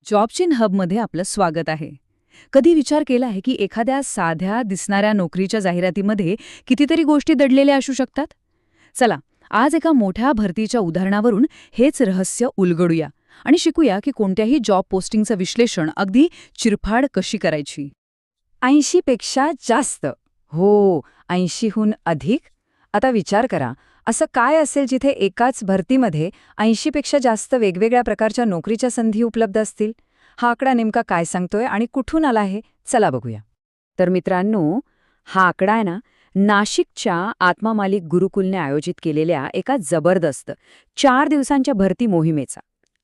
जॉबचिन हबमध्ये आपलं स्वागत आहे. कधी विचार केला आहे की एखाद्या साध्या दिसणाऱ्या नोकरीच्या जाहिरातीमध्ये कितीतरी गोष्टी दडलेल्या असू शकतात? चला, आज एका मोठ्या भरतीच्या उदाहरणावरून हेच रहस्य उलगडूया आणि शिकूया की कोणत्याही जॉब पोस्टिंगचं विश्लेषण अगदी चिरफाड कशी करायची. 80 पेक्षा जास्त. हो, 80हून अधिक. आता विचार करा, असं काय असेल जिथे एकाच भरतीमध्ये 80 पेक्षा जास्त वेगवेगळ्या प्रकारच्या नोकरीच्या संधी उपलब्ध असतील? हा आकडा नेमका काय सांगतोय आणि कुठून आला आहे? चला बघूया. तर मित्रांनो, हा आकडा आहे ना, नाशिकच्या आत्मा मालिक गुरुकुलने आयोजित केलेल्या एका जबरदस्त 4 दिवसांच्या भरती मोहिमेचा.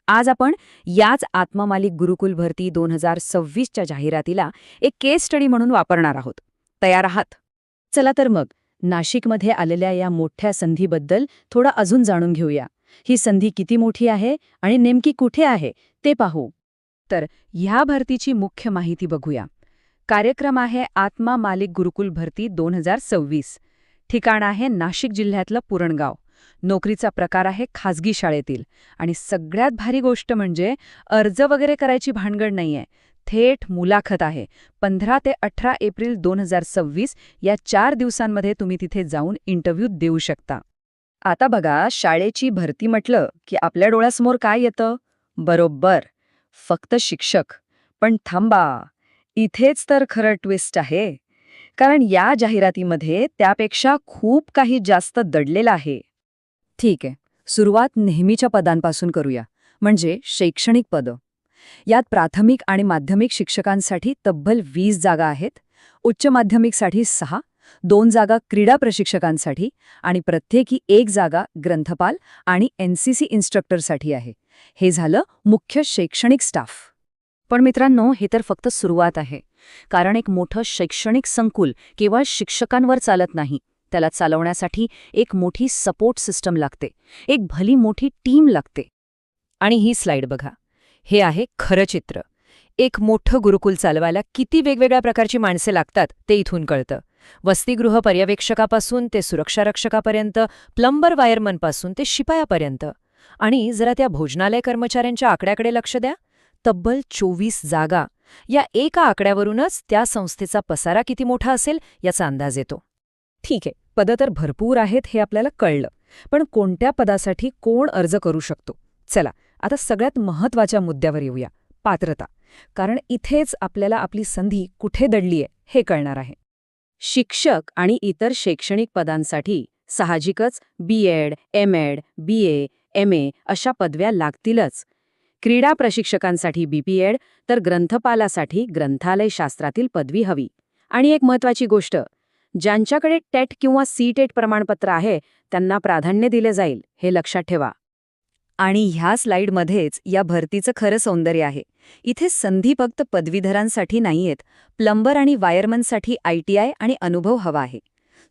आज आपण याच आत्मा मालिक गुरुकुल भरती 2026च्या जाहिरातीला एक केस स्टडी म्हणून वापरणार आहोत. तयार आहात? चला तर मग नाशिकमध्ये आलेल्या या मोठ्या संधीबद्दल थोडं अजून जाणून घेऊया. ही संधी किती मोठी आहे आणि नेमकी कुठे आहे ते पाहू. तर ह्या भरतीची मुख्य माहिती बघूया. कार्यक्रम आहे आत्मा मालिक गुरुकुल भरती 2026. ठिकाण आहे नाशिक जिल्ह्यातलं पुरणगाव. नोकरीचा प्रकार आहे खाजगी शाळेतील. आणि सगळ्यात भारी गोष्ट म्हणजे अर्ज वगैरे करायची भानगड नाहीये. थेट मुलाखत आहे. 15 ते 18 एप्रिल 2026 या 4 दिवसांमध्ये तुम्ही तिथे जाऊन इंटरव्ह्यू देऊ शकता. आता बघा, शाळेची भरती म्हटलं की आपल्या डोळ्यासमोर काय येतं? बरोबर, फक्त शिक्षक. पण थांबा, इथेच तर खरं ट्विस्ट आहे. कारण या जाहिरातीमध्ये त्यापेक्षा खूप काही जास्त दडलेलं आहे. ठीक आहे, सुरुवात नेहमीच्या पदांपासून करूया, म्हणजे शैक्षणिक पदं. यात प्राथमिक आणि माध्यमिक शिक्षकांसाठी तब्बल 20 जागा आहेत. उच्च माध्यमिकसाठी 6, 2 जागा क्रीडा प्रशिक्षकांसाठी आणि प्रत्येकी 1 जागा ग्रंथपाल आणि NCC इन्स्ट्रक्टरसाठी आहे. हे झालं मुख्य शैक्षणिक स्टाफ. पण मित्रांनो, हे तर फक्त सुरुवात आहे. कारण एक मोठं शैक्षणिक संकुल केवळ शिक्षकांवर चालत नाही. त्याला चालवण्यासाठी एक मोठी सपोर्ट सिस्टम लागते, एक भली मोठी टीम लागते. आणि ही स्लाइड बघा. हे आहे खरं चित्र. एक मोठं गुरुकुल चालवायला किती वेगवेगळ्या प्रकारची माणसे लागतात ते इथून कळतं. वसतिगृह पर्यवेक्षकापासून ते सुरक्षारक्षकापर्यंत, प्लंबर वायरमनपासून ते शिपायापर्यंत. आणि जरा त्या भोजनालय कर्मचाऱ्यांच्या आकड्याकडे लक्ष द्या. तब्बल 24 जागा. या एका आकड्यावरूनच त्या संस्थेचा पसारा किती मोठा असेल याचा अंदाज येतो. ठीक आहे, पदं तर भरपूर आहेत हे आपल्याला कळलं. पण कोणत्या पदासाठी कोण अर्ज करू शकतो? चला, आता सगळ्यात महत्त्वाच्या मुद्द्यावर येऊया, पात्रता. कारण इथेच आपल्याला आपली संधी कुठे दडलीये हे कळणार आहे. शिक्षक आणि इतर शैक्षणिक पदांसाठी साहजिकच BEd, MEd, BA, MA अशा पदव्या लागतीलच. क्रीडा प्रशिक्षकांसाठी BPEd, तर ग्रंथपालासाठी ग्रंथालय शास्त्रातील पदवी हवी. आणि एक महत्त्वाची गोष्ट, ज्यांच्याकडे टेट किंवा CTET प्रमाणपत्र आहे त्यांना प्राधान्य दिले जाईल, हे लक्षात ठेवा. आणि ह्या स्लाइडमध्येच या भरतीचं खरं सौंदर्य आहे. इथे संधी फक्त पदवीधरांसाठी नाहीयेत. प्लंबर आणि वायरमनसाठी ITI आणि अनुभव हवा आहे.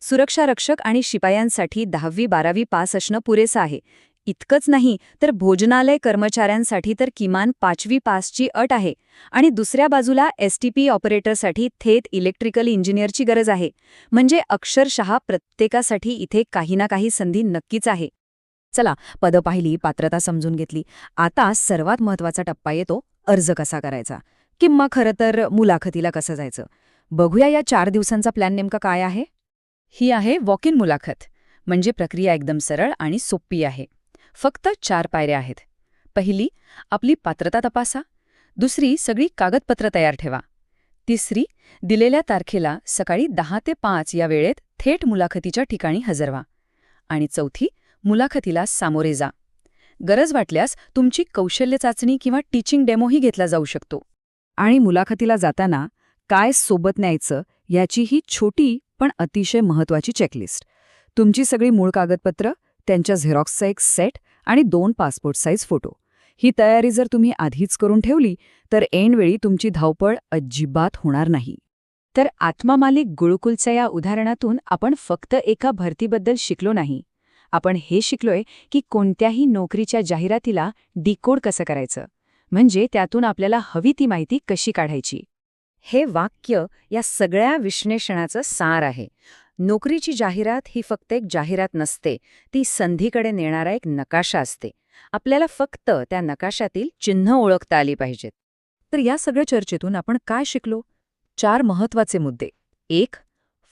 सुरक्षारक्षक आणि शिपायांसाठी 10वी-12वी पास असणं पुरेसं आहे. इतकंच नाही तर भोजनालय कर्मचाऱ्यांसाठी तर किमान 5वी पासची अट आहे. आणि दुसऱ्या बाजूला STP ऑपरेटरसाठी थेट इलेक्ट्रिकल इंजिनियरची गरज आहे. म्हणजे अक्षरशः प्रत्येकासाठी इथे काही ना काही संधी नक्कीच आहे. चला, पदं पाहिली, पात्रता समजून घेतली. आता सर्वात महत्त्वाचा टप्पा येतो, अर्ज कसा करायचा किंवा खरं तर मुलाखतीला कसं जायचं. बघूया या 4 दिवसांचा प्लॅन नेमका काय आहे. ही आहे वॉक इन मुलाखत. म्हणजे प्रक्रिया एकदम सरळ आणि सोपी आहे. फक्त 4 पायऱ्या आहेत. पहिली, आपली पात्रता तपासा. दुसरी, सगळी कागदपत्र तयार ठेवा. तिसरी, दिलेल्या तारखेला सकाळी 10 ते 5 या वेळेत थेट मुलाखतीच्या ठिकाणी हजर व्हा. आणि चौथी, मुलाखतीला सामोरे जा. गरज वाटल्यास तुमची कौशल्य चाचणी किंवा टीचिंग डेमोही घेतला जाऊ शकतो. आणि मुलाखतीला जाताना काय सोबत न्यायचं याची ही छोटी पण अतिशय महत्त्वाची चेकलिस्ट. तुमची सगळी मूळ कागदपत्र, त्यांच्या झेरॉक्सचा एक सेट आणि 2 पासपोर्ट साईज फोटो. ही तयारी जर तुम्ही आधीच करून ठेवली तर ऐनवेळी तुमची धावपळ अजिबात होणार नाही. तर आत्मा मालिक गुरुकुलच्या या उदाहरणातून आपण फक्त एका भरतीबद्दल शिकलो नाही. आपण हे शिकलोय की कोणत्याही नोकरीच्या जाहिरातीला डिकोड कसं करायचं, म्हणजे त्यातून आपल्याला हवी ती माहिती कशी काढायची. हे वाक्य या सगळ्या विश्लेषणाचं सार आहे. नोकरीची जाहिरात ही फक्त एक जाहिरात नसते, ती संधीकडे नेणारा एक नकाशा असते. आपल्याला फक्त त्या नकाशातील चिन्ह ओळखता आली पाहिजेत. तर या सगळ्या चर्चेतून आपण काय शिकलो? 4 महत्वाचे मुद्दे. 1.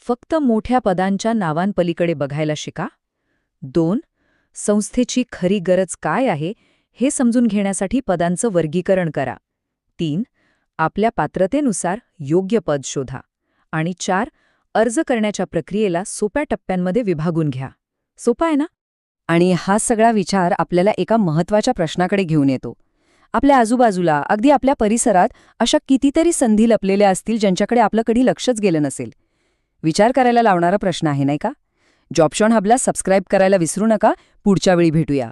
फक्त मोठ्या पदांच्या नावांपलीकडे बघायला शिका. 2. संस्थेची खरी गरज काय आहे हे समजून घेण्यासाठी पदांचं वर्गीकरण करा. 3. आपल्या पात्रतेनुसार योग्य पद शोधा. आणि 4. अर्ज करण्याच्या प्रक्रियेला सोप्या टप्प्यांमध्ये विभागून घ्या. सोपा आहे ना? आणि हा सगळा विचार आपल्याला एका महत्त्वाच्या प्रश्नाकडे घेऊन येतो. आपल्या आजूबाजूला, अगदी आपल्या परिसरात अशा कितीतरी संधी लपलेल्या असतील ज्यांच्याकडे आपलं कधी लक्षच गेलं नसेल. विचार करायला लावणारा प्रश्न आहे, नाही का? जॉबशॉन हबला सबस्क्राईब करायला विसरू नका. पुढच्या वेळी भेटूया.